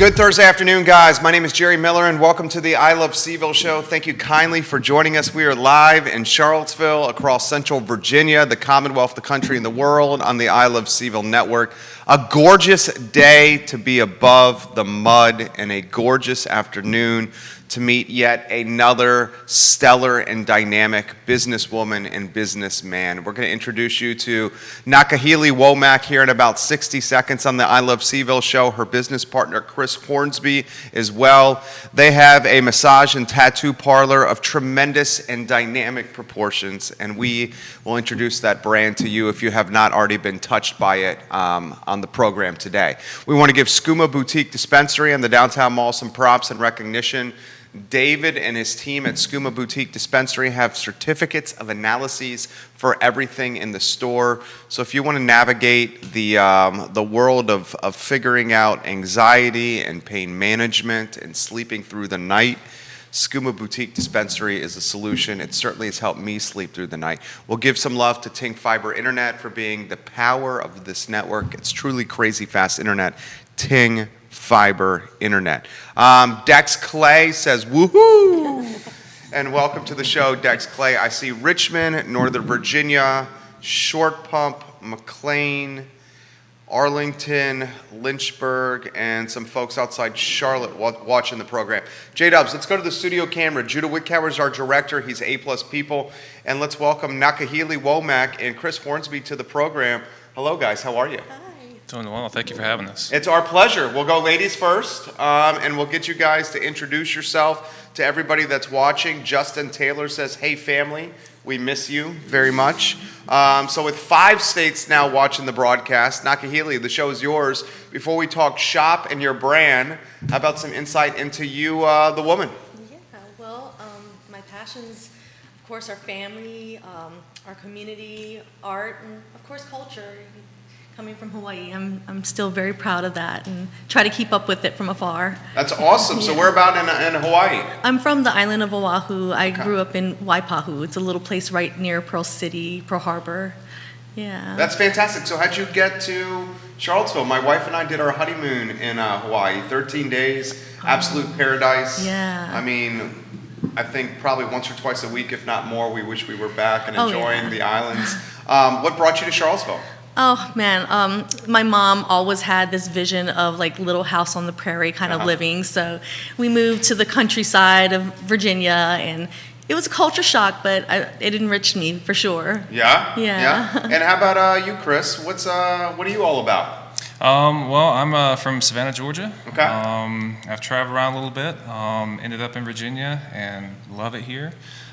Good Thursday afternoon, guys. My name is Jerry Miller, and welcome to the I Love CVille Show. Thank you kindly for joining us. We are live in Charlottesville, across Central Virginia, the Commonwealth, the country, and the world on the I Love CVille Network. A gorgeous day to be above the mud, and a gorgeous afternoon to meet yet another stellar and dynamic businesswoman and businessman. We're going to introduce you to Nakahili Womack here in about 60 seconds on the I Love CVille Show. Her business partner, Chris Hornsby, as well. They have a massage and tattoo parlor of tremendous and dynamic proportions, and we will introduce that brand to you if you have not already been touched by it on the program today. We want to give Skooma Boutique Dispensary and the Downtown Mall some props and recognition. David and his team at Skooma Boutique Dispensary have certificates of analyses for everything in the store. So if you want to navigate the world of figuring out anxiety and pain management and sleeping through the night, Skooma Boutique Dispensary is a solution. It certainly has helped me sleep through the night. We'll give some love to Ting Fiber Internet for being the power of this network. It's truly crazy fast internet. Ting Fiber Internet. Dex Clay says, woohoo! And welcome to the show, Dex Clay. I see Richmond, Northern Virginia, Short Pump, McLean, Arlington, Lynchburg, and some folks outside Charlotte watching the program. J-Dubs, let's go to the studio camera. Judah Whitcower is our director. He's A-plus people. And let's welcome Nakahili Womack and Chris Hornsby to the program. Hello, guys. How are you? Hi. Doing well. Thank you for having us. It's our pleasure. We'll go ladies first, and we'll get you guys to introduce yourself to everybody that's watching. Justin Taylor says, hey, family, we miss you very much. So with 5 states now watching the broadcast, Nakahili, the show is yours. Before we talk shop and your brand, how about some insight into you, the woman? Yeah, well, my passions, of course, are family, our community, art, and of course, culture. Coming from Hawaii, I'm still very proud of that and try to keep up with it from afar. That's awesome. Yeah. So where about in Hawaii? I'm from the island of Oahu. I grew up in Waipahu. It's a little place right near Pearl City, Pearl Harbor. Yeah. That's fantastic. So how'd you get to Charlottesville? My wife and I did our honeymoon in Hawaii. 13 days, absolute paradise. Yeah. I mean, I think probably once or twice a week, if not more, we wish we were back and enjoying the islands. What brought you to Charlottesville? Oh man, my mom always had this vision of like Little House on the Prairie kind of living. So we moved to the countryside of Virginia, and it was a culture shock, but it enriched me for sure. Yeah. Yeah. And how about you, Chris? What are you all about? Well, I'm from Savannah, Georgia. Okay. I've traveled around a little bit. Ended up in Virginia and love it here.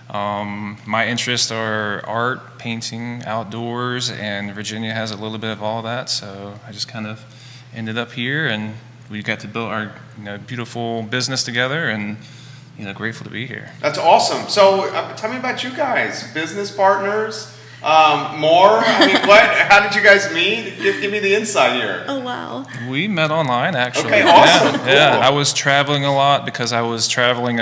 My interests are art, painting, outdoors, and Virginia has a little bit of all that, so I just kind of ended up here, and we got to build our beautiful business together, and grateful to be here. That's awesome. So tell me about you guys, business partners. More? I mean, how did you guys meet? Give me the insight here. Oh, wow. We met online, actually. Okay, awesome. Yeah, cool. Yeah, I was traveling a lot because I was traveling,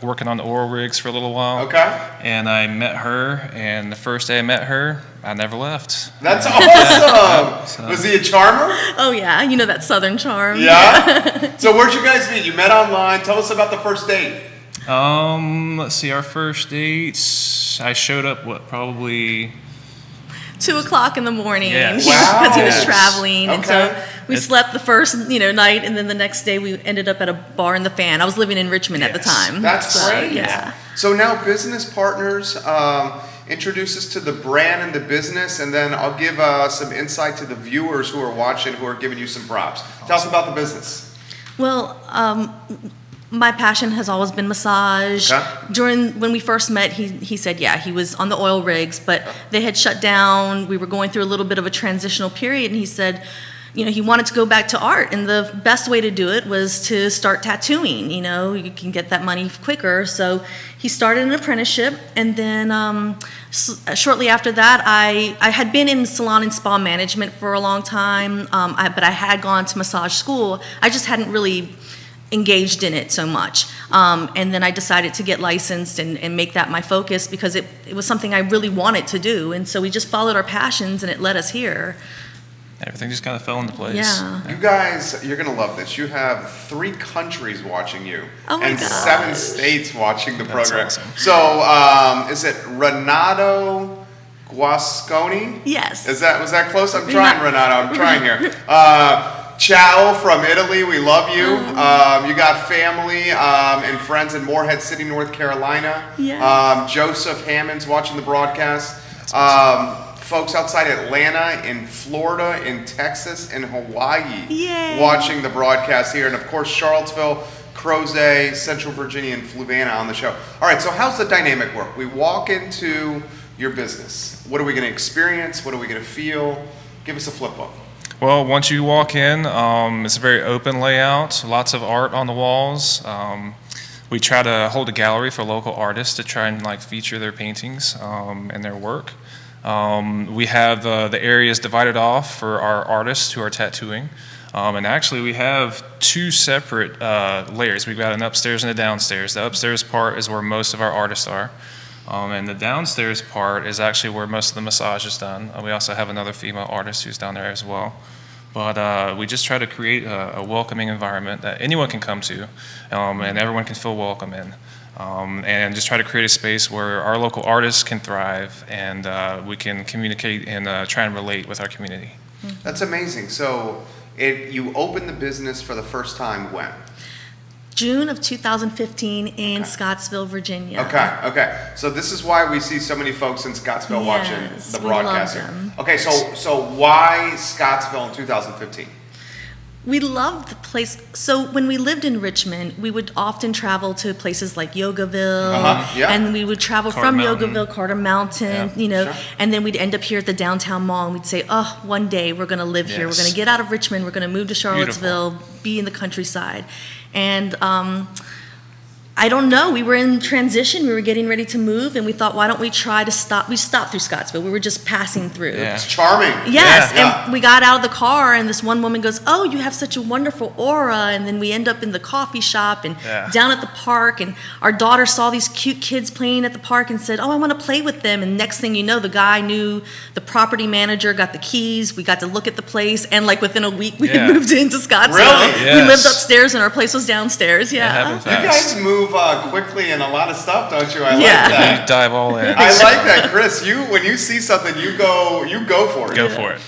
working on the oil rigs for a little while. Okay. And I met her, and the first day I met her, I never left. That's awesome. So. Was he a charmer? Oh, yeah. You know that Southern charm. Yeah? So where'd you guys meet? You met online. Tell us about the first date. Let's see, our first date, I showed up, probably 2:00 in the morning. Yes. Wow. Because he was traveling. Okay. And so we slept the first, night, and then the next day we ended up at a bar in the Fan. I was living in Richmond at the time. That's great. Yeah. So now business partners, introduce us to the brand and the business, and then I'll give some insight to the viewers who are watching, who are giving you some props. Tell us about the business. Well, my passion has always been massage. Okay. When we first met, he said, he was on the oil rigs, but they had shut down. We were going through a little bit of a transitional period, and he said, he wanted to go back to art, and the best way to do it was to start tattooing. You can get that money quicker. So he started an apprenticeship, and then shortly after that, I had been in salon and spa management for a long time, but I had gone to massage school. I just hadn't really engaged in it so much. And then I decided to get licensed and make that my focus because it was something I really wanted to do. And so we just followed our passions and it led us here. everything just kind of fell into place. Yeah. You guys, you're going to love this. You have 3 countries watching you. Oh my and gosh. 7 states watching the That's program. awesome. So, is it Renato Guasconi? Yes. Was that close? I'm trying, Renato. I'm trying here. Ciao from Italy. We love you. You got family and friends in Morehead City, North Carolina. Yes. Joseph Hammond's watching the broadcast. Folks outside Atlanta, in Florida, in Texas, in Hawaii, Yay. watching the broadcast here. And of course, Charlottesville, Crozet, Central Virginia, and Fluvanna on the show. All right, so how's the dynamic work? We walk into your business. What are we going to experience? What are we going to feel? Give us a flip book. Well, once you walk in, it's a very open layout, lots of art on the walls. We try to hold a gallery for local artists to try and feature their paintings and their work. We have the areas divided off for our artists who are tattooing. And actually, we have 2 separate layers. We've got an upstairs and a downstairs. The upstairs part is where most of our artists are. And the downstairs part is actually where most of the massage is done. We also have another female artist who's down there as well. But we just try to create a welcoming environment that anyone can come to, and everyone can feel welcome in. And just try to create a space where our local artists can thrive, and we can communicate and try and relate with our community. That's amazing. So you opened the business for the first time when? June of 2015 in Scottsville, Virginia. Okay. So this is why we see so many folks in Scottsville watching the broadcast we love here. them. Okay, so why Scottsville in 2015? We loved the place. So when we lived in Richmond, we would often travel to places like Yogaville, yeah. and we would travel Carter from Mountain. Yogaville, Carter Mountain, Yeah. Sure. and then we'd end up here at the downtown mall, and we'd say, oh, one day we're going to live here. We're Yes. going to get out of Richmond. We're going to move to Charlottesville, be in the countryside. And I don't know. We were in transition. We were getting ready to move, and we thought, why don't we try to stop? We stopped through Scottsville. We were just passing through. Yeah. It's charming. Yes, Yeah. and we got out of the car, and this one woman goes, oh, you have such a wonderful aura, and then we end up in the coffee shop and down at the park, and our daughter saw these cute kids playing at the park and said, oh, I want to play with them, and next thing you know, the guy knew the property manager, got the keys, we got to look at the place, and within a week, we had moved into Scottsville. Really? Yes. We lived upstairs, and our place was downstairs, It happened You fast. guys move quickly and a lot of stuff, don't you? I like Yeah. We that. dive all in. I like that, Chris. When you see something, you go for it. Go for it.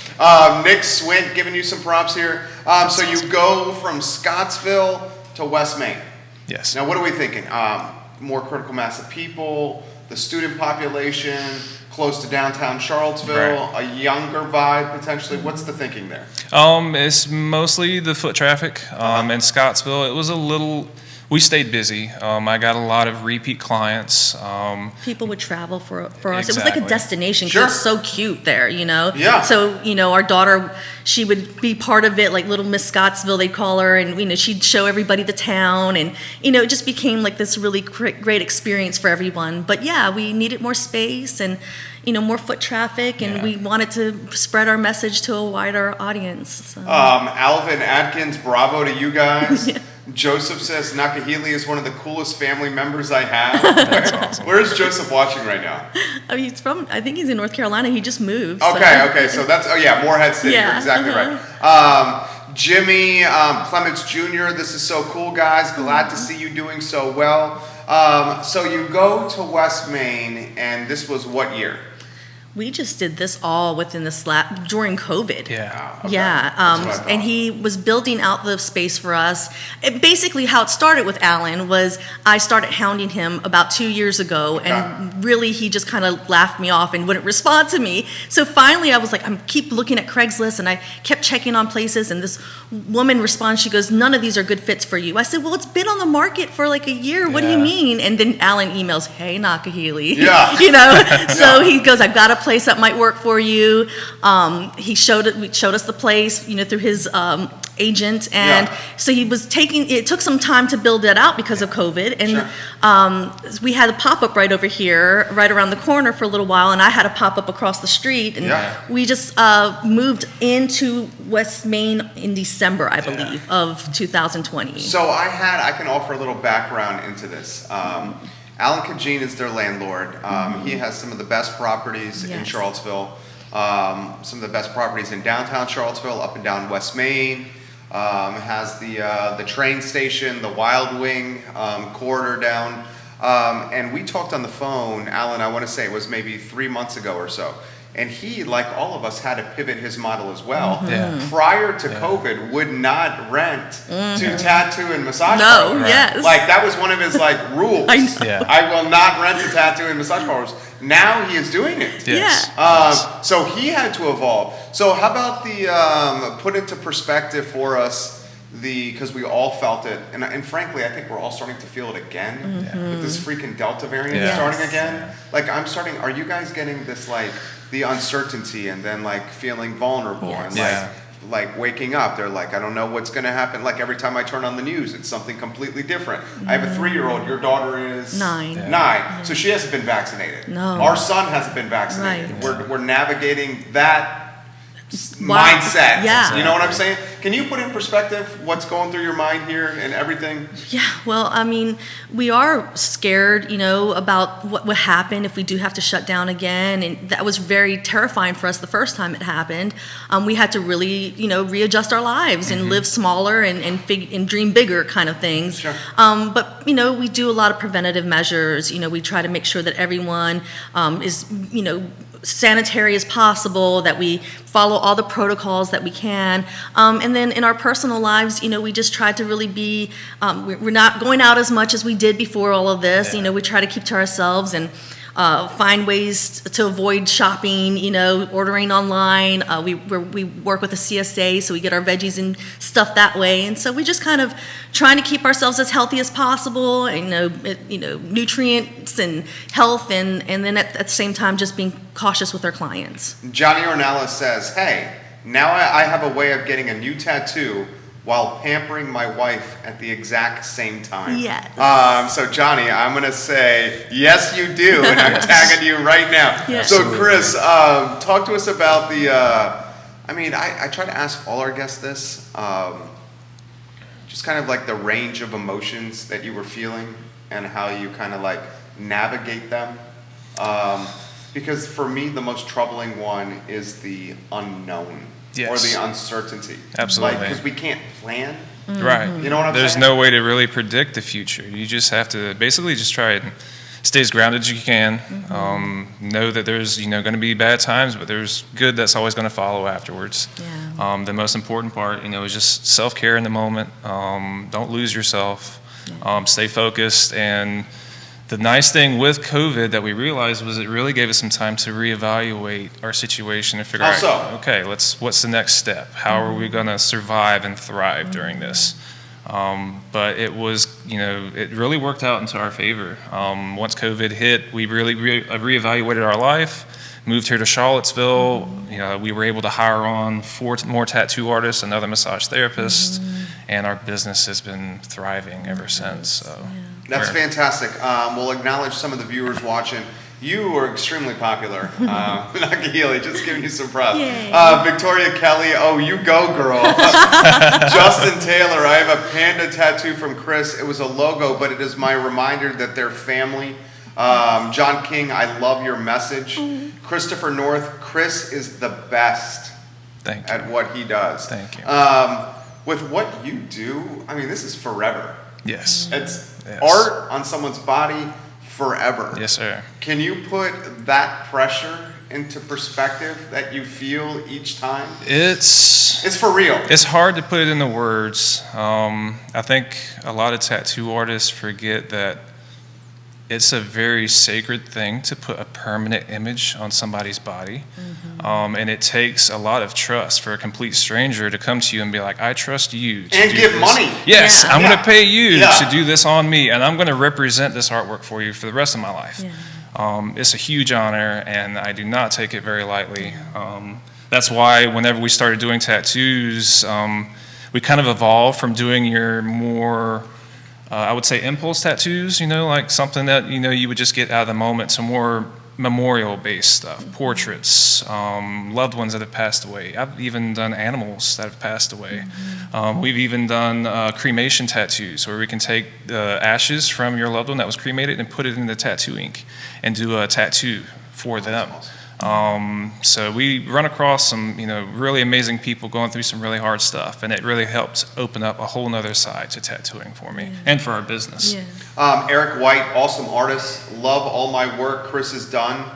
Nick Swint giving you some props here. So you go from Scottsville to West Main. Yes. Now, what are we thinking? More critical mass of people, the student population, close to downtown Charlottesville, Right. a younger vibe potentially. What's the thinking there? It's mostly the foot traffic. In Scottsville, it was a little. We stayed busy. I got a lot of repeat clients. People would travel for us. It was like a Exactly. destination Sure. because it's so cute there, Yeah. So, our daughter, she would be part of it, like little Miss Scottsville, they'd call her, and, she'd show everybody the town, and, it just became like this really great experience for everyone. But yeah, we needed more space and, more foot traffic, and we wanted to spread our message to a wider audience. So. Alvin Atkins, bravo to you guys. Joseph says Nakahili is one of the coolest family members I have. That's awesome. Where is Joseph watching right now? I think he's in North Carolina. He just moved. Okay, so that's, Morehead City, Yeah, you're exactly right. Jimmy Clements Jr., this is so cool, guys. Glad to see you doing so well. So you go to West Main, and this was what year? We just did this all within during COVID. Yeah. Okay. Yeah, That's what I thought. and he was building out the space for us. Basically, how it started with Alan was I started hounding him about 2 years ago, and really he just kind of laughed me off and wouldn't respond to me. So finally, I was like, keep looking at Craigslist, and I kept checking on places, and this woman responds, she goes, none of these are good fits for you. I said, well, it's been on the market for like a year. What do you Yeah. mean? And then Alan emails, hey, Nakahili. Yeah. So he goes, I've got a place that might work for you. He showed us the place, through his agent, and so he was it took some time to build it out because of COVID, and we had a pop-up right over here, right around the corner for a little while, and I had a pop-up across the street, and we just moved into West Main in December, I believe, of 2020. So I can offer a little background into this. Alan Kajin is their landlord. He has some of the best properties in Yes. Charlottesville. some of the best properties in downtown Charlottesville, up and down West Main. Has the train station, the Wild Wing corridor down. And we talked on the phone, Alan, I want to say it was maybe 3 months ago or so. And he, like all of us, had to pivot his model as well. Prior to COVID, would not rent to tattoo and massage parlors. Yes. Like that was one of his like rules. I will not rent to tattoo and massage parlors. Now he is doing it. So he had to evolve. So how about the put into perspective for us? Because we all felt it, and frankly, I think we're all starting to feel it again with this freaking Delta variant starting again. Like are you guys getting this like the uncertainty and then like feeling vulnerable and like waking up? They're like, I don't know what's going to happen. Like every time I turn on the news, it's something completely different. I have a 3-year-old. Your daughter is 9. So she hasn't been vaccinated. No. Our son hasn't been vaccinated. Right. We're navigating that mindset. You know what I'm saying? Can you put in perspective what's going through your mind here and everything? Yeah, well, I mean, we are scared, about what would happen if we do have to shut down again. And that was very terrifying for us the first time it happened. We had to really, readjust our lives and live smaller and dream bigger kind of things. Sure. But, we do a lot of preventative measures. We try to make sure that everyone is, sanitary as possible, that we follow all the protocols that we can. And then in our personal lives, we just try to really be, we're not going out as much as we did before all of this. We try to keep to ourselves and find ways to avoid shopping, ordering online. We work with a CSA, so we get our veggies and stuff that way. And so we just kind of trying to keep ourselves as healthy as possible, and, nutrients and health, and then at the same time just being cautious with our clients. Johnny Ornella says, hey, now I have a way of getting a new tattoo while pampering my wife at the exact same time. Yes. So Johnny, I'm going to say, yes, you do, and I'm tagging you right now. Yes. So Chris, talk to us about the, I try to ask all our guests this, just kind of like the range of emotions that you were feeling and how you kind of like navigate them. Because for me, the most troubling one is the unknown. Or the uncertainty. Absolutely. Because we can't plan. Right. You know what I'm saying? There's no way to really predict the future. You just have to basically just try and stay as grounded as you can. Know that there's going to be bad times, but there's good that's always going to follow afterwards. The most important part, is just self-care in the moment. Don't lose yourself. Stay focused. And the nice thing with COVID that we realized was it really gave us some time to reevaluate our situation and figure out, okay, what's the next step? How are we going to survive and thrive during this? But it was, it really worked out into our favor. Once COVID hit, we really reevaluated our life, moved here to Charlottesville. We were able to hire on 4 more tattoo artists, another massage therapist, and our business has been thriving ever since. So. That's fantastic. We'll acknowledge some of the viewers watching. You are extremely popular. Nakahili, just giving you some props. Victoria Kelly, oh, you go, girl. Justin Taylor, I have a panda tattoo from Chris. It was a logo, but it is my reminder that they're family. John King, I love your message. Christopher North, Chris is the best at what he does. Thank you. With what you do, this is forever. Yes. It's art on someone's body forever. Yes, sir. Can you put that pressure into perspective that you feel each time? It's for real. It's hard to put it into words. I think a lot of tattoo artists forget that it's a very sacred thing to put a permanent image on somebody's body. And it takes a lot of trust for a complete stranger to come to you and be like, I trust you to and do give this. money. Yes, I'm going to pay you to do this on me, and I'm going to represent this artwork for you for the rest of my life. It's a huge honor, and I do not take it very lightly. That's why whenever we started doing tattoos, we kind of evolved from doing your more I would say impulse tattoos, like something that, you would just get out of the moment, to more memorial-based stuff, portraits, loved ones that have passed away. I've even done animals that have passed away. We've even done cremation tattoos, where we can take the ashes from your loved one that was cremated and put it in the tattoo ink and do a tattoo for them. So we run across some, really amazing people going through some really hard stuff, and it really helped open up a whole nother side to tattooing for me and for our business. Yeah. Eric White, awesome artist. Love all my work Chris has done.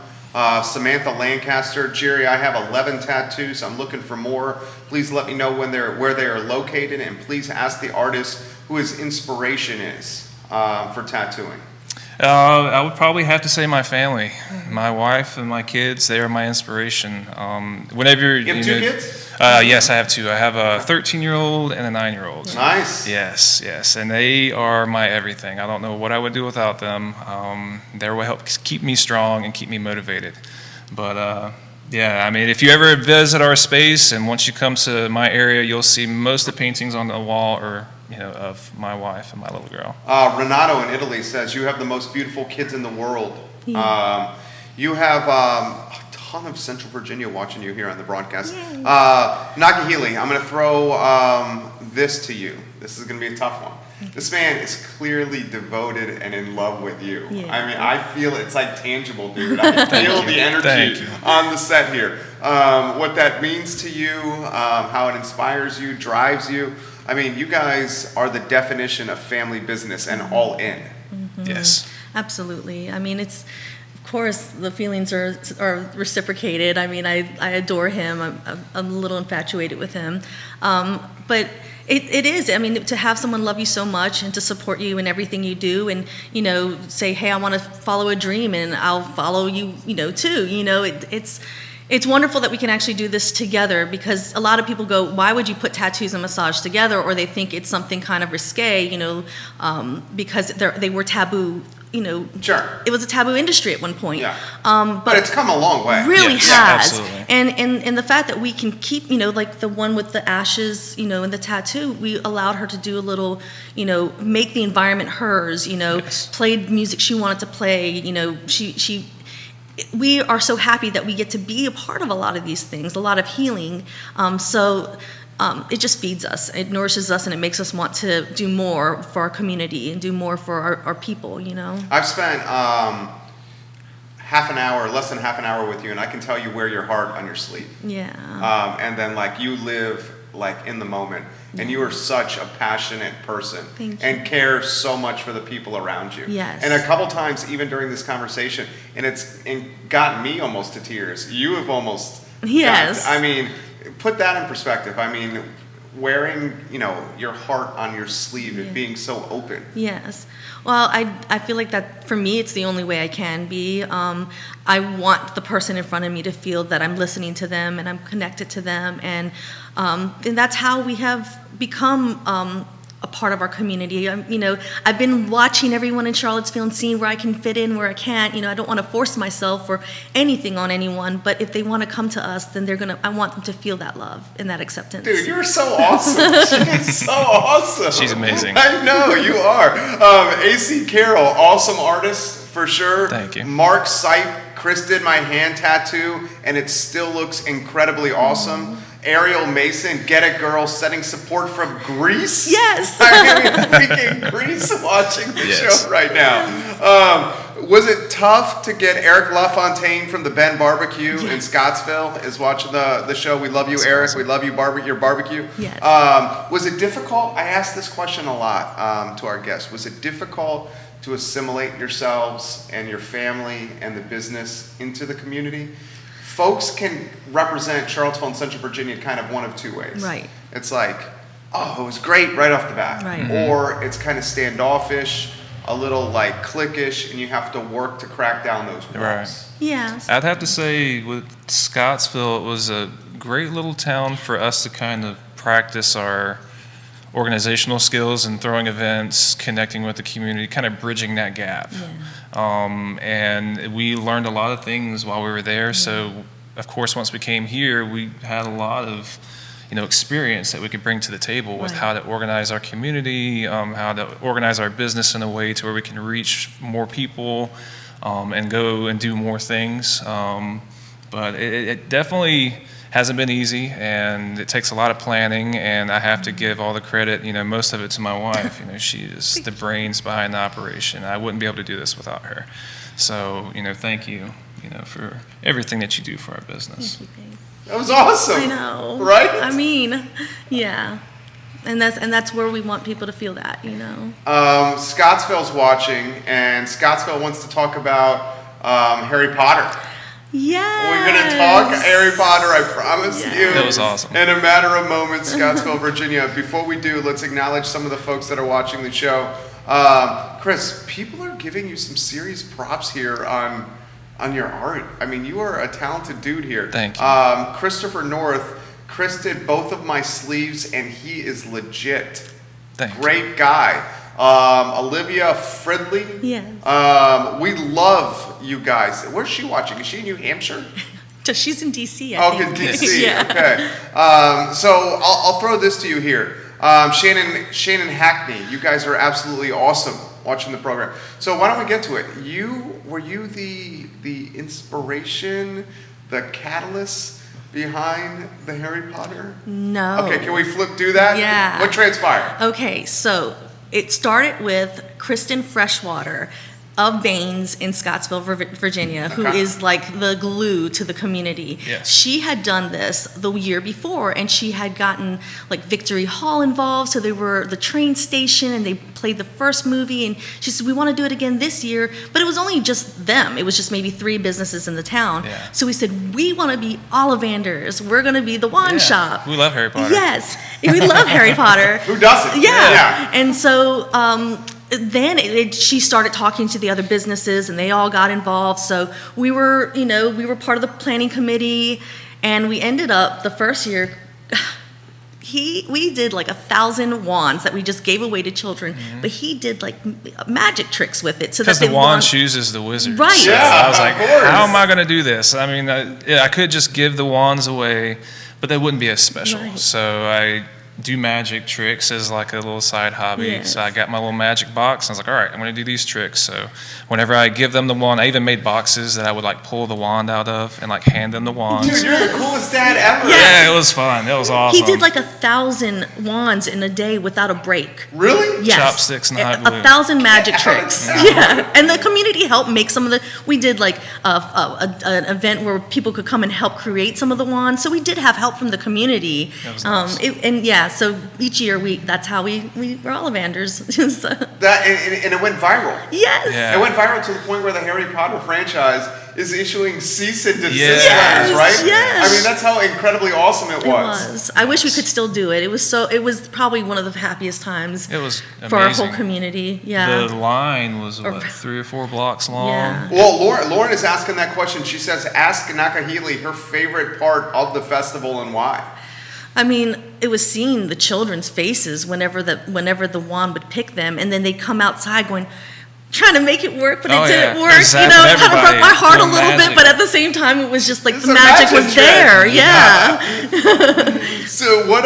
Samantha Lancaster, Jerry, I have 11 tattoos. I'm looking for more. Please let me know where they are located, and please ask the artist who his inspiration is for tattooing. I would probably have to say my family, my wife and my kids. They are my inspiration. Whenever You have two kids? Yes, I have two. I have a 13-year-old and a 9-year-old. Nice. Yes, and they are my everything. I don't know what I would do without them. They're what help keep me strong and keep me motivated. But if you ever visit our space, and once you come to my area, you'll see most of the paintings on the wall are of my wife and my little girl. Renato in Italy says, you have the most beautiful kids in the world. Yeah. You have a ton of Central Virginia watching you here on the broadcast. Nakahili, I'm going to throw this to you. This is going to be a tough one. This man is clearly devoted and in love with you. Yeah. I mean, I feel it's like tangible, dude. I feel the energy on the set here. What that means to you, how it inspires you, drives you. I mean, you guys are the definition of family business and all in. Mm-hmm. Yes. Absolutely. I mean, of course, the feelings are reciprocated. I mean, I adore him. I'm a little infatuated with him. But it is. I mean, to have someone love you so much and to support you in everything you do, and say, hey, I want to follow a dream, and I'll follow you, too. It's wonderful that we can actually do this together, because a lot of people go, why would you put tattoos and massage together? Or they think it's something kind of risque, because they were taboo. Sure. It was a taboo industry at one point. Yeah. But it's come a long way. Really Yes. has. Yeah, absolutely. And the fact that we can keep, like the one with the ashes, and the tattoo, we allowed her to do a little, make the environment hers, Yes. played music she wanted to play, we are so happy that we get to be a part of a lot of these things, a lot of healing. It just feeds us, it nourishes us, and it makes us want to do more for our community and do more for our people, I've spent less than half an hour with you, and I can tell you wear your heart on your sleeve. Yeah. And then you live in the moment, and you are such a passionate person. Thank you. And care so much for the people around you. Yes. And a couple times, even during this conversation, and it's gotten me almost to tears. You have almost. Yes. Put that in perspective. Wearing, your heart on your sleeve and being so open. Yes. Well, I feel like that for me, it's the only way I can be. I want the person in front of me to feel that I'm listening to them and I'm connected to them, and that's how we have become a part of our community. I've been watching everyone in Charlottesville and seeing where I can fit in, where I can't. I don't want to force myself or anything on anyone, but if they want to come to us, then I want them to feel that love and that acceptance. Dude, you're so awesome. She's so awesome. She's amazing. I know, you are. AC Carroll, awesome artist, for sure. Thank you. Mark Sipe, Chris did my hand tattoo, and it still looks incredibly awesome. Ariel Mason, Get It Girl, setting support from Greece. Yes. Speaking Greece, watching the show right now. Was it tough to get Eric LaFontaine from the Ben Barbecue in Scottsville is watching the show? We love you, That's Eric. awesome. We love you, your barbecue. Yes. Was it difficult? I ask this question a lot to our guests. Was it difficult to assimilate yourselves and your family and the business into the community? Folks can represent Charlottesville and Central Virginia kind of one of two ways. Right. It's like, oh, it was great right off the bat. Right. Mm-hmm. Or it's kind of standoffish, a little cliquish, and you have to work to crack down those walls. Right. Yes. I'd have to say with Scottsville, it was a great little town for us to kind of practice our organizational skills and throwing events, connecting with the community, kind of bridging that gap. Yeah. And we learned a lot of things while we were there. So, of course, once we came here, we had a lot of experience that we could bring to the table with how to organize our community, how to organize our business in a way to where we can reach more people and go and do more things. But it definitely hasn't been easy, and it takes a lot of planning, and I have to give all the credit, most of it to my wife. She is the brains behind the operation. I wouldn't be able to do this without her. So, thank you, for everything that you do for our business. That was awesome. I know. Right? I mean, yeah. And that's where we want people to feel that, Scottsville's watching, and Scottsville wants to talk about Harry Potter. Yeah. We're going to talk Harry Potter, I promise you. That was awesome. In a matter of moments, Scottsville, Virginia. Before we do, let's acknowledge some of the folks that are watching the show. Chris, people are giving you some serious props here on your art. I mean, you are a talented dude here. Thank you. Christopher North, Chris did both of my sleeves, and he is legit. Thank you. Great guy. Olivia Fridley. Yes. We love you guys. Where's she watching? Is she in New Hampshire? She's in D.C., Oh, think. in D.C. Yeah. Okay. So I'll throw this to you here. Shannon Hackney, you guys are absolutely awesome watching the program. So why don't we get to it? Were you the inspiration, the catalyst behind the Harry Potter? No. Okay, can we do that? Yeah. What transpired? Okay, so it started with Kristen Freshwater of Baines in Scottsville, Virginia, who Okay. is like the glue to the community. Yes. She had done this the year before, and she had gotten like Victory Hall involved, so they were the train station, and they played the first movie, and she said, we want to do it again this year, but it was only just them. It was just maybe 3 businesses in the town. Yeah. So we said, we want to be Ollivanders. We're going to be the wand shop. We love Harry Potter. Yes, we love Harry Potter. Who doesn't? Yeah. And so then she started talking to the other businesses, and they all got involved. So we were part of the planning committee, and we ended up the first year. We did like 1,000 wands that we just gave away to children, but he did like magic tricks with it. So Because that the wand chooses the wizard. Right. So Yeah, I was like, of course. how am I going to do this? I mean, I could just give the wands away, but they wouldn't be as special. Right. So I do magic tricks as like a little side hobby. Yes. So I got my little magic box. And I was like, all right, I'm going to do these tricks. So whenever I give them the wand, I even made boxes that I would like pull the wand out of and like hand them the wands. Dude, you're the coolest dad ever. Yeah, it was fun. It was awesome. He did like 1,000 wands in a day without a break. Really? Yes. Chopsticks and hot glue. 1,000 magic tricks. Yeah. And the community helped make some of the, we did like an event where people could come and help create some of the wands. So we did have help from the community. That was nice. So each year that's how we were Ollivanders. So, And it went viral. yes. Yeah. It went viral to the point where the Harry Potter franchise is issuing cease and desist Yes. letters, right? Yes. I mean, that's how incredibly awesome it It was. I wish we could still do it. It was probably one of the happiest times It was for our amazing. whole community. Yeah. The line was, 3 or 4 blocks long? Yeah. Well, Lauren is asking that question. She says, ask Nakahili her favorite part of the festival and why. I mean, it was seeing the children's faces whenever the wand would pick them, and then they'd come outside going, trying to make it work, but Oh, it didn't yeah. work. Exactly. It kind of broke my heart a Everybody, little magic. bit, but at the same time, it was just like It's the a magic magic was trick. there. Yeah. So what,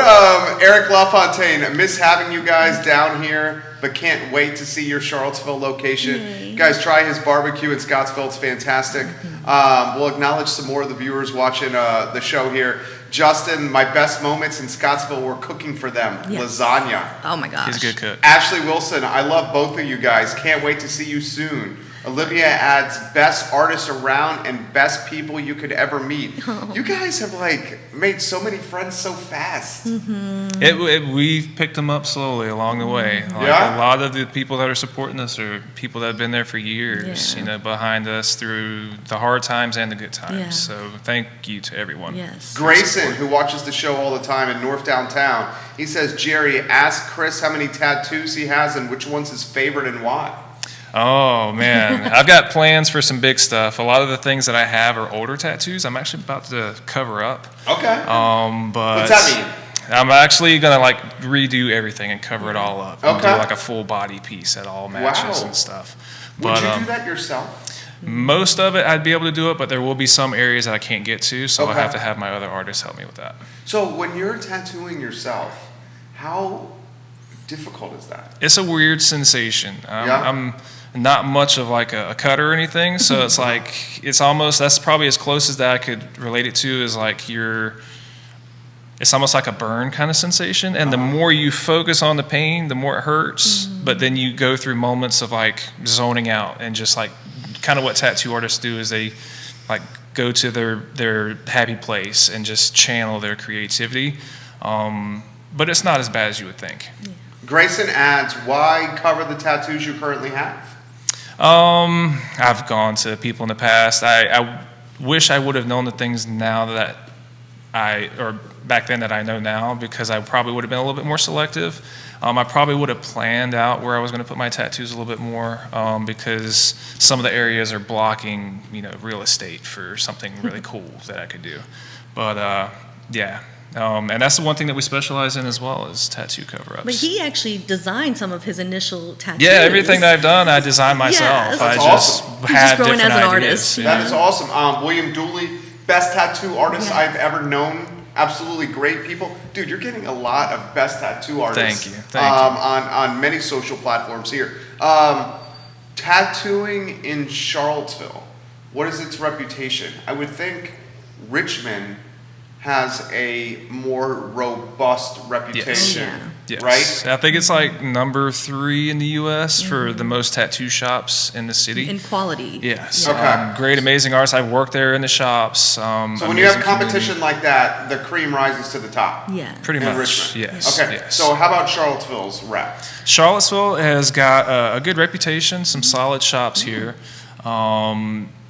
Eric LaFontaine, miss having you guys down here, but can't wait to see your Charlottesville location. Yay. Guys, try his barbecue in Scottsville. It's fantastic. We'll acknowledge some more of the viewers watching the show here. Justin, my best moments in Scottsville were cooking for them. Yes. Lasagna. Oh my gosh. He's a good cook. Ashley Wilson, I love both of you guys. Can't wait to see you soon. Olivia adds best artists around and best people you could ever meet. Oh. You guys have like made so many friends so fast. We've picked them up slowly along the way. Like Yeah? A lot of the people that are supporting us are people that have been there for years, Yeah. behind us through the hard times and the good times. Yeah. So thank you to everyone. Yes. Grayson, who watches the show all the time in North Downtown, he says, Jerry, ask Chris how many tattoos he has and which one's his favorite and why. Oh man, I've got plans for some big stuff. A lot of the things that I have are older tattoos. I'm actually about to cover up. Okay. But What's that mean? I'm actually gonna like redo everything and cover it all up. And do Okay. like a full body piece that all matches Wow. and stuff. Would you do that yourself? Most of it I'd be able to do it, but there will be some areas that I can't get to, so I Okay. have to have my other artists help me with that. So when you're tattooing yourself, how difficult is that? It's a weird sensation. Yeah. I'm not much of like a cutter or anything, so it's like it's almost, that's probably as close as that I could relate it to, is like it's almost like a burn kind of sensation, and the more you focus on the pain, the more it hurts. But then you go through moments of like zoning out and just like kind of what tattoo artists do is they like go to their happy place and just channel their creativity. But it's not as bad as you would think. Grayson adds, why cover the tattoos you currently have? I've gone to people in the past. I wish I would have known the things now that or back then that I know now, because I probably would have been a little bit more selective. I probably would have planned out where I was going to put my tattoos a little bit more, because some of the areas are blocking, real estate for something really cool that I could do. But yeah. And that's the one thing that we specialize in as well, is tattoo cover-ups. But he actually designed some of his initial tattoos. Yeah, everything that I've done, I designed myself. Yes. I That's just awesome. He's had just growing different as an ideas. artist. Yeah. That is awesome. William Dooley, best tattoo artist Yeah. I've ever known. Absolutely great people. Dude, you're getting a lot of best tattoo artists. Thank you. Thank you. On many social platforms here. Tattooing in Charlottesville, what is its reputation? I would think Richmond has a more robust reputation, Yes. right? I think it's like number 3 in the U.S. for the most tattoo shops in the city. In quality. Yes. Okay. Great, amazing artists. I've worked there in the shops. So when you have competition like that, the cream rises to the top. Yeah. Pretty In much. Richmond. Yes. Okay. Yes. So how about Charlottesville's rep? Charlottesville has got a good reputation, some solid shops here.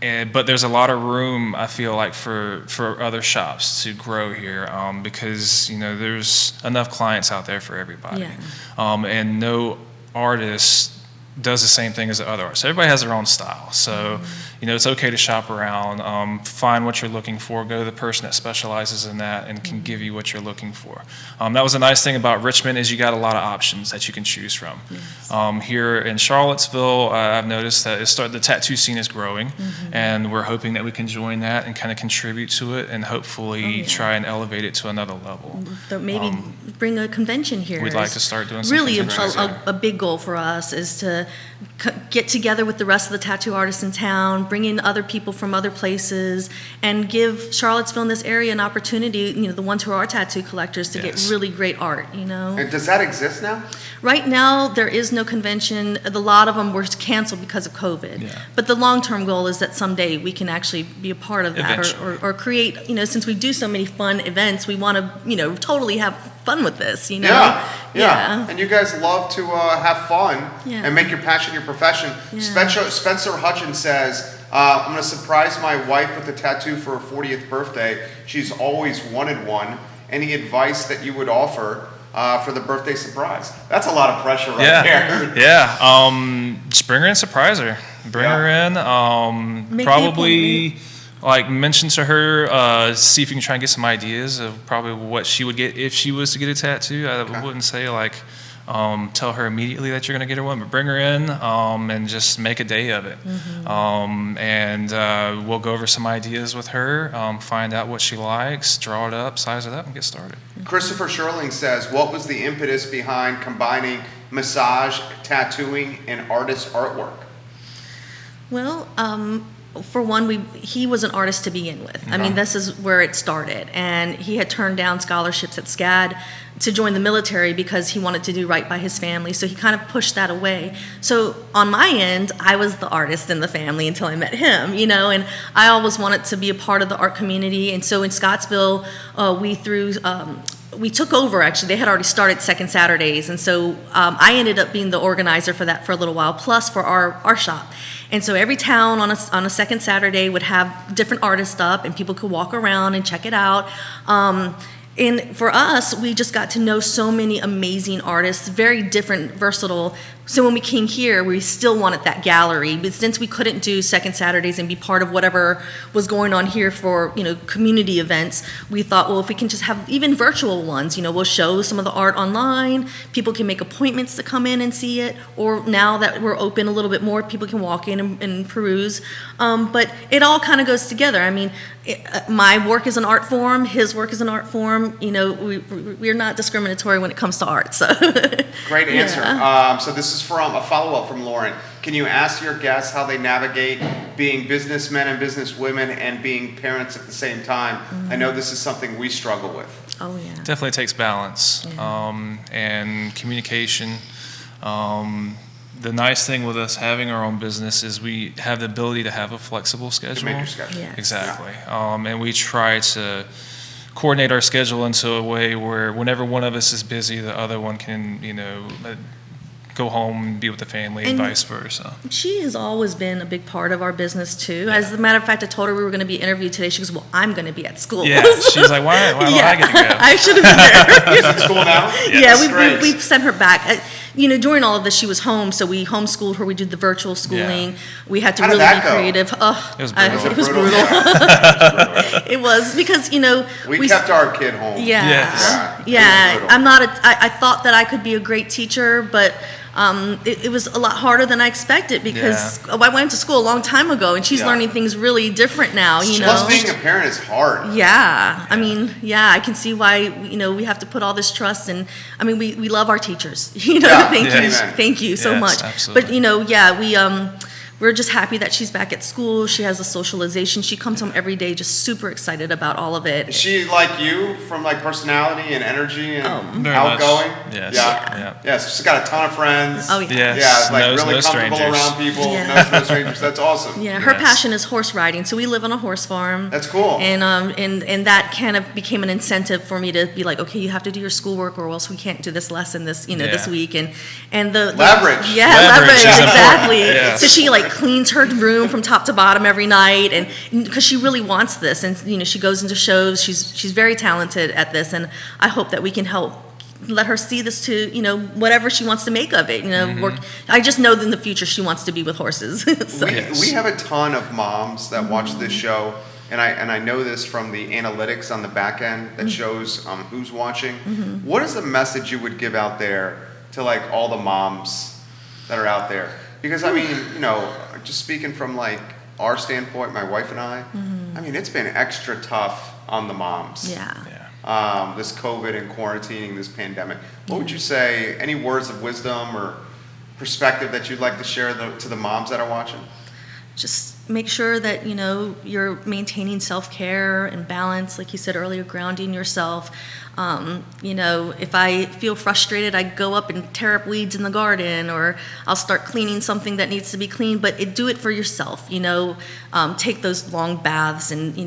But there's a lot of room, I feel like, for other shops to grow here, because there's enough clients out there for everybody. Yeah. And no artist does the same thing as the other artists. Everybody has their own style, so it's okay to shop around, find what you're looking for, go to the person that specializes in that and can give you what you're looking for. That was a nice thing about Richmond, is you got a lot of options that you can choose from. Yes. Here in Charlottesville, I've noticed that the tattoo scene is growing, and we're hoping that we can join that and kind of contribute to it, and hopefully try and elevate it to another level. So maybe bring a convention here. We'd like to start doing some really conventions a big goal for us is to get together with the rest of the tattoo artists in town, bring in other people from other places, and give Charlottesville in this area an opportunity, the ones who are tattoo collectors, to get really great art, And does that exist now? Right now, there is no convention. A lot of them were canceled because of COVID. Yeah. But the long-term goal is that someday we can actually be a part of that, Eventually. or create, since we do so many fun events, we want to, totally have fun with this, Yeah. And you guys love to have fun Yeah. and make your passion your profession. Yeah. Spencer Hutchins says, I'm going to surprise my wife with a tattoo for her 40th birthday. She's always wanted one. Any advice that you would offer for the birthday surprise? That's a lot of pressure right there. Yeah. Just bring her in, surprise her. Bring her in. Make the probably mention to her, see if you can try and get some ideas of probably what she would get if she was to get a tattoo. I wouldn't say tell her immediately that you're going to get her one, but bring her in and just make a day of it. And we'll go over some ideas with her, find out what she likes, draw it up, size it up, and get started. Christopher Sherling says, what was the impetus behind combining massage, tattooing, and artist artwork? Well, for one, he was an artist to begin with. I mean, this is where it started. And he had turned down scholarships at SCAD to join the military because he wanted to do right by his family. So he kind of pushed that away. So on my end, I was the artist in the family until I met him, and I always wanted to be a part of the art community. And so in Scottsville, we took over, actually. They had already started Second Saturdays. And so I ended up being the organizer for that for a little while, plus for our shop. And so every town on a second Saturday would have different artists up, and people could walk around and check it out. And for us, we just got to know so many amazing artists, very different, versatile. So when we came here, we still wanted that gallery. But since we couldn't do second Saturdays and be part of whatever was going on here for, community events, we thought, well, if we can just have even virtual ones, we'll show some of the art online. People can make appointments to come in and see it. Or now that we're open a little bit more, people can walk in and peruse. But it all kind of goes together. I mean, my work is an art form. His work is an art form. We're not discriminatory when it comes to art. So Great answer. Yeah. So this is from a follow-up from Lauren. Can you ask your guests how they navigate being businessmen and businesswomen and being parents at the same time? I know this is something we struggle with. Oh, yeah. Definitely takes balance and communication. the nice thing with us having our own business is we have the ability to have a flexible schedule. To make your schedule. Yes. Exactly. And we try to coordinate our schedule into a way where whenever one of us is busy, the other one can, go home and be with the family and vice versa. She has always been a big part of our business too. As a matter of fact, I told her we were going to be interviewed today. She goes, "Well, I'm going to be at school." Yeah, she's like, "Why don't I get to go?" I should have been there. She's in school now? Yeah, we've sent her back. During all of this, she was home, so we homeschooled her. We did the virtual schooling. Yeah. We had to How did really that be go? creative. It was brutal. It was because we kept our kid home. Yes. Yeah. It was brutal. I'm not. I thought that I could be a great teacher, but it was a lot harder than I expected because I went to school a long time ago, and she's learning things really different now. Plus, being a parent is hard. Yeah, I mean, I can see why we have to put all this trust, and I mean, we love our teachers. Thank you so much. Absolutely. But we're just happy that she's back at school. She has a socialization. She comes home every day just super excited about all of it. Is she like you from like personality and energy and Very outgoing? much. Yes. Yeah. So she's got a ton of friends. Oh yeah. Yes. Yeah, like Knows really no comfortable strangers. around people. Yeah. Knows no strangers. That's awesome. Yeah, her Yes. passion is horse riding. So we live on a horse farm. That's cool. And that kind of became an incentive for me to be like, okay, you have to do your schoolwork or else we can't do this lesson this week. And the Leverage. Yeah, Leverage leverage, is exactly. important. So she like cleans her room from top to bottom every night, and because she really wants this, and she goes into shows. She's very talented at this, and I hope that we can help let her see this to whatever she wants to make of it. I just know that in the future she wants to be with horses. So. We have a ton of moms that watch this show, and I know this from the analytics on the back end that shows who's watching. What is the message you would give out there to like all the moms that are out there? Because I mean, just speaking from like our standpoint, my wife and I mean, it's been extra tough on the moms. Yeah. This COVID and quarantining, this pandemic. What would you say? Any words of wisdom or perspective that you'd like to share to the moms that are watching? Just make sure that you're maintaining self-care and balance, like you said earlier, grounding yourself. If I feel frustrated, I go up and tear up weeds in the garden, or I'll start cleaning something that needs to be cleaned. But do it for yourself. Take those long baths, and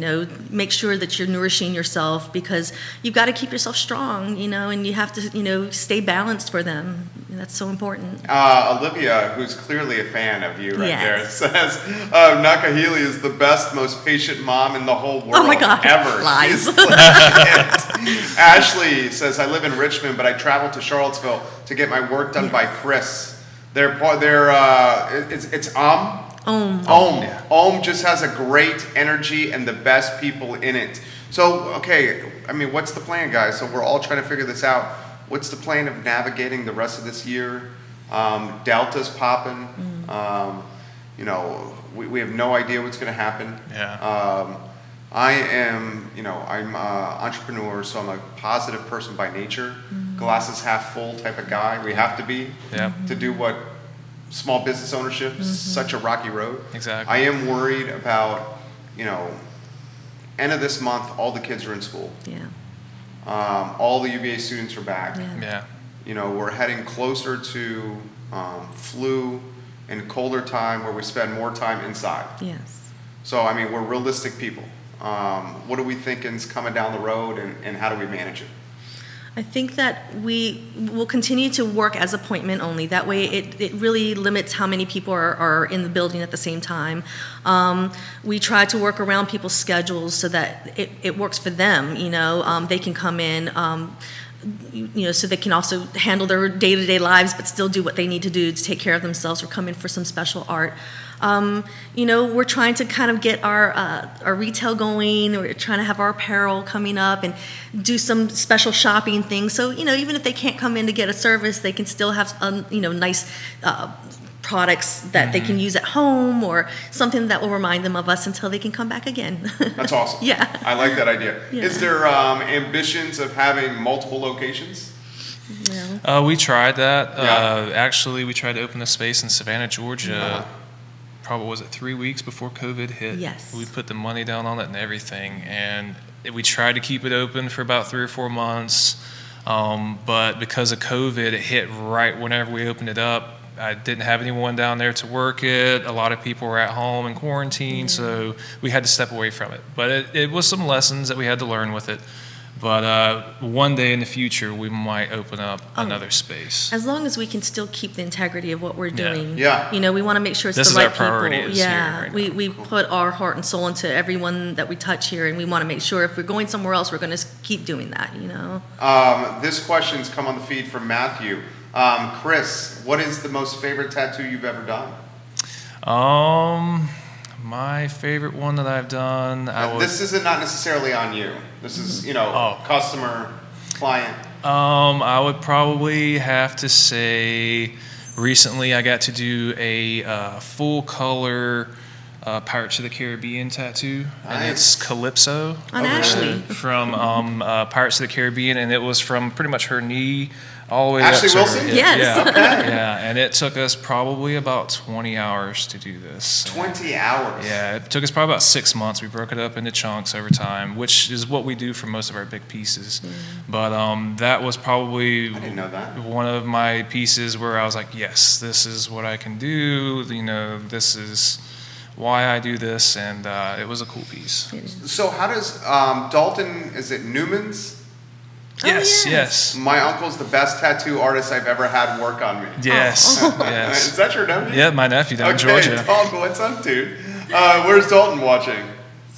make sure that you're nourishing yourself, because you've got to keep yourself strong. And you have to stay balanced for them. That's so important. Olivia, who's clearly a fan of you there, says Nakahili is the best, most patient mom in the whole world. Oh my God, ever. lies. Ashley says, I live in Richmond, but I travel to Charlottesville to get my work done by Chris. It's Ohm just has a great energy and the best people in it. So, okay, I mean, what's the plan, guys? So we're all trying to figure this out. What's the plan of navigating the rest of this year? Delta's popping. We have no idea what's going to happen. Yeah. I'm an entrepreneur, so I'm a positive person by nature. Glasses half full type of guy. We have to be to do what small business ownership is such a rocky road. Exactly. I am worried about, end of this month, all the kids are in school. Yeah. All the UVA students are back. Yeah. We're heading closer to flu and colder time where we spend more time inside. Yes. So, I mean, we're realistic people. What are we thinking is coming down the road, and how do we manage it? I think that we will continue to work as appointment only. That way it really limits how many people are in the building at the same time. We try to work around people's schedules so that it works for them. They can come in, so they can also handle their day-to-day lives but still do what they need to do to take care of themselves or come in for some special art. We're trying to kind of get our retail going. We're trying to have our apparel coming up and do some special shopping things. So, even if they can't come in to get a service, they can still have, nice products that they can use at home, or something that will remind them of us until they can come back again. That's awesome. Yeah. I like that idea. Yeah. Is there ambitions of having multiple locations? We tried that. Yeah. Actually, we tried to open a space in Savannah, Georgia. Probably was it 3 weeks before COVID hit? Yes. We put the money down on it and everything, and we tried to keep it open for about 3 or 4 months. But because of COVID, it hit right whenever we opened it up. I didn't have anyone down there to work it. A lot of people were at home in quarantine, so we had to step away from it. But it was some lessons that we had to learn with it. But one day in the future, we might open up another space. As long as we can still keep the integrity of what we're doing. Yeah. You know, we want to make sure it's This the is right our priority people. is Yeah. here right we put our heart and soul into everyone that we touch here, and we want to make sure if we're going somewhere else, we're going to keep doing that, you know. This question's come on the feed from Matthew. Chris, what is the most favorite tattoo you've ever done? My favorite one that I've done, This is not necessarily on you. This is, customer, client. I would probably have to say recently I got to do a full color Pirates of the Caribbean tattoo, and it's Calypso. On Ashley. From Pirates of the Caribbean, and it was from pretty much her knee all the way Ashley up to Wilson? her hip. Yes. Yeah. Okay. Yeah, and it took us probably about 20 hours to do this. 20 hours. Yeah, it took us probably about 6 months. We broke it up into chunks over time, which is what we do for most of our big pieces. But that was probably I didn't know that. one of my pieces where I was like, yes, this is what I can do. This is why I do this, and it was a cool piece. So how does Dalton, is it Newman's? Yes. My uncle's the best tattoo artist I've ever had work on me. Yes, Is yes. that your nephew? Yeah, my nephew down in Georgia. Dalton, what's up, dude? Where's Dalton watching?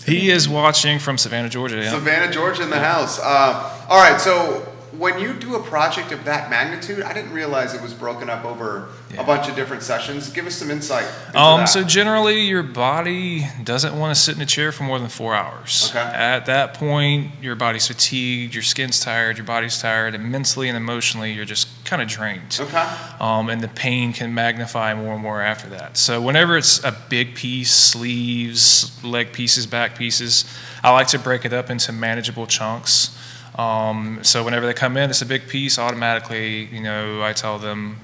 He is watching from Savannah, Georgia. Yeah. Savannah, Georgia in the house. All right, so when you do a project of that magnitude, I didn't realize it was broken up over a bunch of different sessions. Give us some insight into that. So generally, your body doesn't want to sit in a chair for more than 4 hours. Okay. At that point, your body's fatigued, your skin's tired, your body's tired, and mentally and emotionally, you're just kind of drained. Okay. And the pain can magnify more and more after that. So whenever it's a big piece, sleeves, leg pieces, back pieces, I like to break it up into manageable chunks. So whenever they come in, it's a big piece, automatically, I tell them,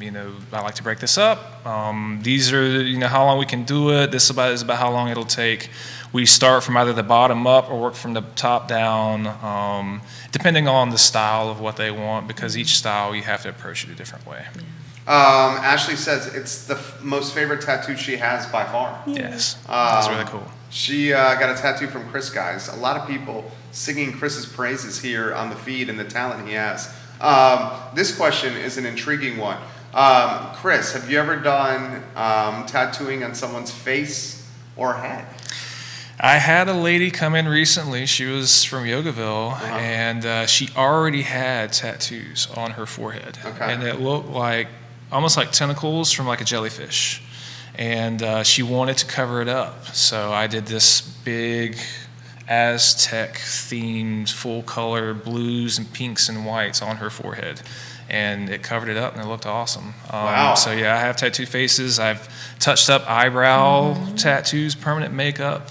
I like to break this up. These are, how long we can do it. This is about how long it'll take. We start from either the bottom up or work from the top down, depending on the style of what they want, because each style you have to approach it a different way. Ashley says it's the most favorite tattoo she has by far. Yes, that's really cool. She got a tattoo from Chris, guys. A lot of people singing Chris's praises here on the feed and the talent he has. This question is an intriguing one. Chris, have you ever done tattooing on someone's face or head? I had a lady come in recently. She was from Yogaville, and she already had tattoos on her forehead. Okay. And it looked like almost like tentacles from like a jellyfish. And she wanted to cover it up. So I did this big Aztec-themed full-color blues and pinks and whites on her forehead. And it covered it up, and it looked awesome. Wow. So, yeah, I have tattoo faces. I've touched up eyebrow tattoos, permanent makeup.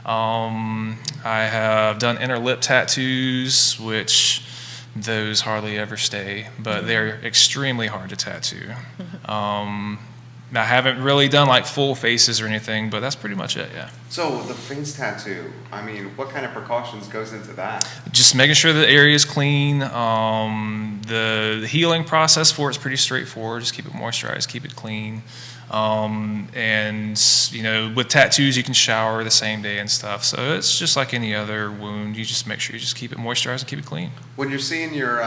I have done inner lip tattoos, which those hardly ever stay, but they're extremely hard to tattoo. I haven't really done like full faces or anything, but that's pretty much it, yeah. So the face tattoo, what kind of precautions goes into that? Just making sure the area is clean. The healing process for it's pretty straightforward. Just keep it moisturized, keep it clean. And with tattoos, you can shower the same day and stuff. So it's just like any other wound. You just make sure you just keep it moisturized and keep it clean. When you're seeing your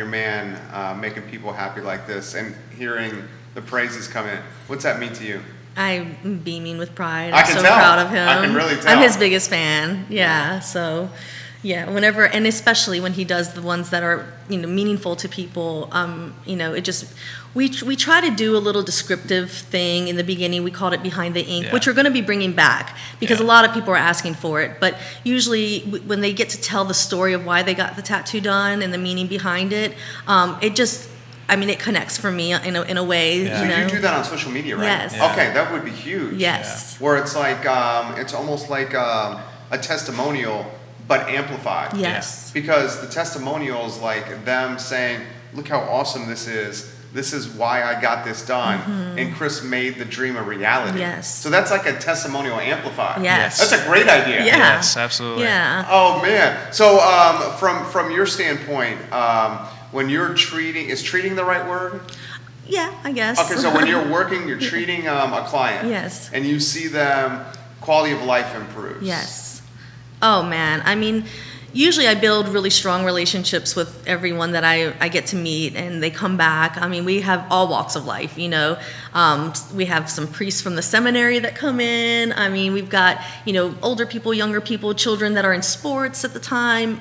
man making people happy like this and hearing the praises come in, what's that mean to you? I'm beaming with pride. I I'm can so tell. proud of him. I can really tell. I'm his biggest fan. Yeah. So, yeah. Whenever, and especially when he does the ones that are meaningful to people, it just we try to do a little descriptive thing in the beginning. We called it Behind the Ink, which we're going to be bringing back because a lot of people are asking for it. But usually, when they get to tell the story of why they got the tattoo done and the meaning behind it, it just. It connects for me in a way. So you do that on social media, right? Yes. Yeah. Okay, that would be huge. Yes. Where it's like, it's almost like a testimonial, but amplified. Yes. Because the testimonial is like them saying, look how awesome this is. This is why I got this done. And Chris made the dream a reality. Yes. So that's like a testimonial amplified. Yes. That's a great idea. Yeah. Yes, absolutely. Yeah. Oh, man. So from your standpoint, when you're treating, is treating the right word? Yeah, I guess. Okay, so when you're working, you're treating a client. Yes. And you see them, quality of life improves. Yes. Oh, man. I mean, usually I build really strong relationships with everyone that I get to meet, and they come back. I mean, we have all walks of life, you know. We have some priests from the seminary that come in. I mean, we've got, you know, older people, younger people, children that are in sports at the time.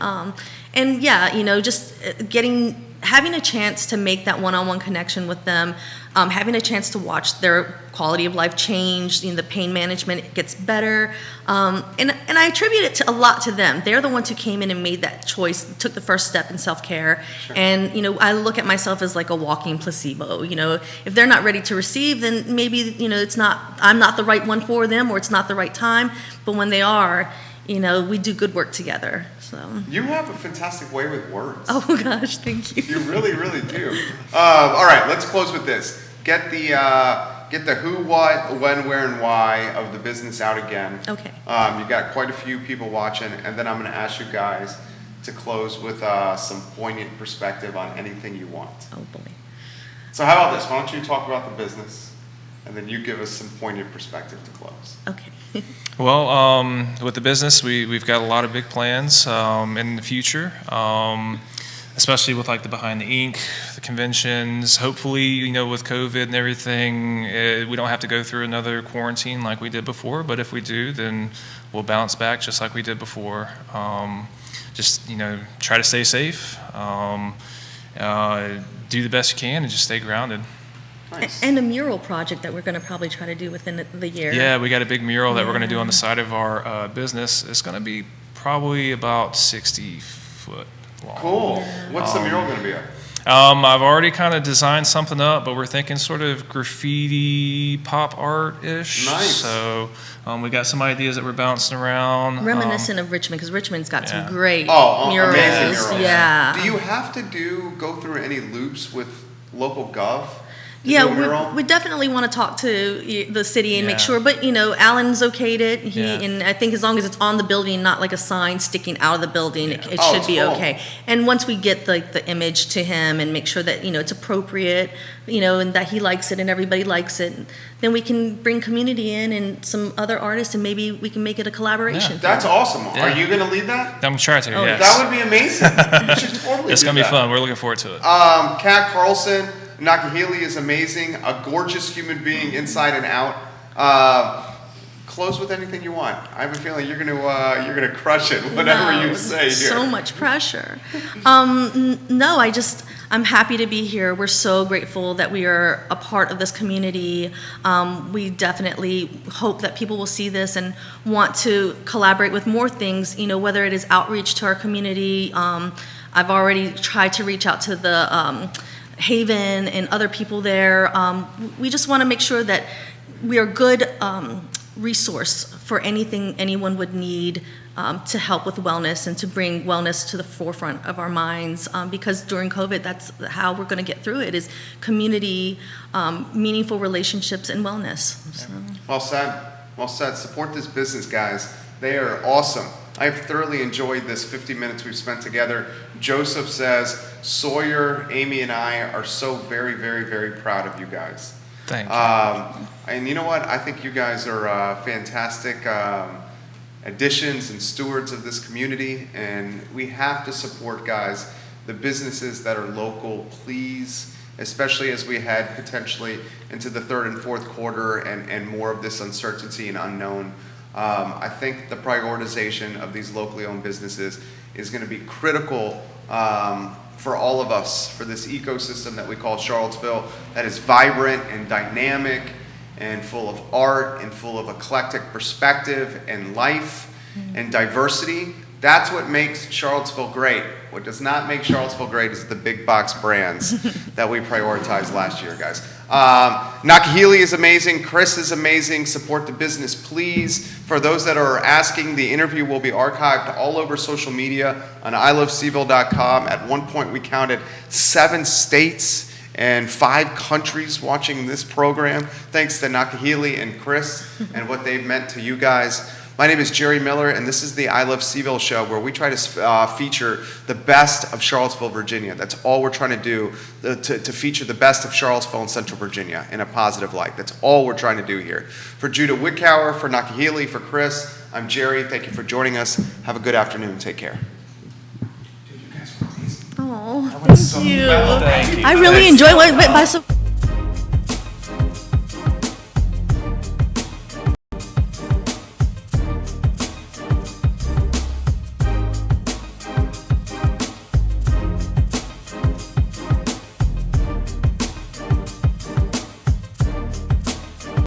And yeah, you know, just having a chance to make that one-on-one connection with them, having a chance to watch their quality of life change, you know, the pain management gets better, and I attribute it a lot to them. They're the ones who came in and made that choice, took the first step in self-care. Sure. And, you know, I look at myself as like a walking placebo. You know, if they're not ready to receive, then maybe, you know, I'm not the right one for them, or it's not the right time. But when they are, you know, we do good work together. So. You have a fantastic way with words. Oh gosh, thank you. You really, really do. All right, let's close with this. Get the who, what, when, where, and why of the business out again. Okay. You've got quite a few people watching, and then I'm going to ask you guys to close with some poignant perspective on anything you want. Oh boy. So how about this? Why don't you talk about the business, and then you give us some poignant perspective to close. Okay. Well, with the business, we've got a lot of big plans in the future, especially with like the Behind the Ink, the conventions. Hopefully, you know, with COVID and everything, we don't have to go through another quarantine like we did before. But if we do, then we'll bounce back just like we did before. Just, you know, try to stay safe, do the best you can, and just stay grounded. Nice. And a mural project that we're going to probably try to do within the year. Yeah, we got a big mural that we're going to do on the side of our business. It's going to be probably about 60 foot long. Cool. What's the mural going to be of? I've already kind of designed something up, but we're thinking sort of graffiti pop art-ish. Nice. So we got some ideas that we're bouncing around. Reminiscent of Richmond, because Richmond's got some Yeah. great amazing murals. murals. Yeah. Do you have to go through any loops with local gov? to Yeah, do a mural? we definitely want to talk to the city and make Yeah. sure. But, you know, Alan's okayed it. Yeah. And I think as long as it's on the building, not like a sign sticking out of the building, it Oh, should it's be cool. okay. And once we get the image to him and make sure that, you know, it's appropriate, you know, and that he likes it and everybody likes it, then we can bring community in and some other artists, and maybe we can make it a collaboration. That's awesome. Yeah. Are you going to lead that? I'm trying to, Oh, yes. That would be amazing. You should totally It's do going to be that. fun. We're looking forward to it. Kat Carlson, Nakahili is amazing, a gorgeous human being inside and out. Close with anything you want. I have a feeling you're gonna crush it, whatever No, you say here. So much pressure. No, I'm happy to be here. We're so grateful that we are a part of this community. We definitely hope that people will see this and want to collaborate with more things, you know, whether it is outreach to our community. I've already tried to reach out to the Haven and other people there. We just want to make sure that we are good resource for anything anyone would need to help with wellness and to bring wellness to the forefront of our minds, because during COVID, that's how we're going to get through it, is community, meaningful relationships, and wellness. So. Well said. Well said. Support this business, guys. They are awesome. I've thoroughly enjoyed this 50 minutes we've spent together. Joseph says, Sawyer, Amy, and I are so very, very, very proud of you guys. Thank you. And you know what? I think you guys are fantastic additions and stewards of this community, and we have to support, guys, the businesses that are local, please, especially as we head potentially into the third and fourth quarter and more of this uncertainty and unknown. I think the prioritization of these locally owned businesses is going to be critical for all of us, for this ecosystem that we call Charlottesville, that is vibrant and dynamic and full of art and full of eclectic perspective and life and diversity. That's what makes Charlottesville great. What does not make Charlottesville great is the big box brands that we prioritized last year, guys. Nakahili is amazing. Chris is amazing. Support the business, please. For those that are asking, the interview will be archived all over social media on ilovecville.com. At one point, we counted 7 states and 5 countries watching this program. Thanks to Nakahili and Chris and what they've meant to you guys. My name is Jerry Miller, and this is the I Love CVille Show, where we try to feature the best of Charlottesville, Virginia. That's all we're trying to do, to feature the best of Charlottesville and Central Virginia in a positive light. That's all we're trying to do here. For Judah Woodcower, for Nakahili, for Chris, I'm Jerry. Thank you for joining us. Have a good afternoon. Take care. Oh, That was so thank you. well. Thank you. I really enjoy it. Went by so